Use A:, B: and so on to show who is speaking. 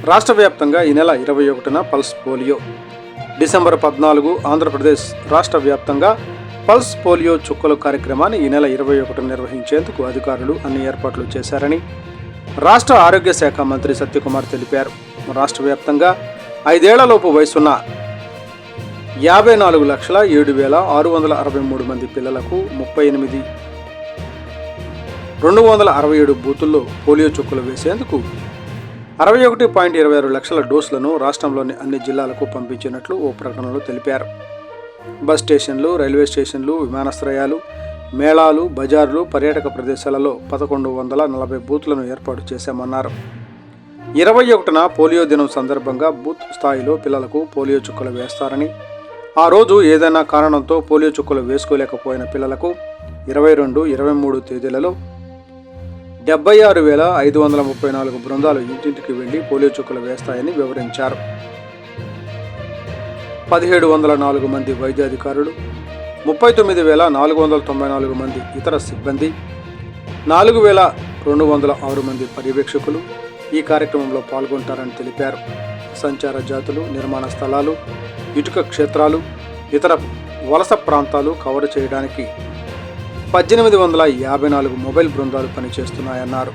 A: రాష్ట్ర వ్యాప్తంగా ఈ నెల 21న పల్స్ పోలియో. డిసెంబర్ 14 ఆంధ్రప్రదేశ్ రాష్ట్ర వ్యాప్తంగా పల్స్ పోలియో చుక్కలు కార్యక్రమాన్ని ఈ నెల 21న నిర్వహించేందుకు అధికారులు అన్ని ఏర్పాట్లు చేశారని రాష్ట్ర ఆరోగ్య శాఖ మంత్రి సత్యకుమార్ తెలిపారు. రాష్ట్ర వ్యాప్తంగా 5 ఏళ్లలోపు వయసున్న 54,07,663 మంది పిల్లలకు 38,267 బూతుల్లో పోలియో చుక్కలు వేసేందుకు 61.26 లక్షల డోసులను రాష్ట్రంలోని అన్ని జిల్లాలకు పంపించినట్లు ఓ ప్రకటనలో తెలిపారు. బస్ స్టేషన్లు, రైల్వే స్టేషన్లు, విమానాశ్రయాలు, మేళాలు, బజార్లు, పర్యాటక ప్రదేశాలలో 1140 బూత్లను ఏర్పాటు చేశామన్నారు. 21న పోలియో దినం సందర్భంగా బూత్ స్థాయిలో పిల్లలకు పోలియో చుక్కలు వేస్తారని, ఆ రోజు ఏదైనా కారణంతో పోలియో చుక్కలు వేసుకోలేకపోయిన పిల్లలకు 22, 23 తేదీలలో 76,534 బృందాలు ఇంటింటికి వెళ్లి పోలియో చుక్కలు వేస్తాయని వివరించారు. 1,704 మంది వైద్యాధికారులు, 39,494 మంది ఇతర సిబ్బంది, 4,206 మంది పర్యవేక్షకులు ఈ కార్యక్రమంలో పాల్గొంటారని తెలిపారు. సంచార జాతులు, నిర్మాణ స్థలాలు, ఇటుక క్షేత్రాలు, ఇతర వలస ప్రాంతాలు కవర్ చేయడానికి 1,854 మొబైల్ బృందాలు పనిచేస్తున్నాయన్నారు.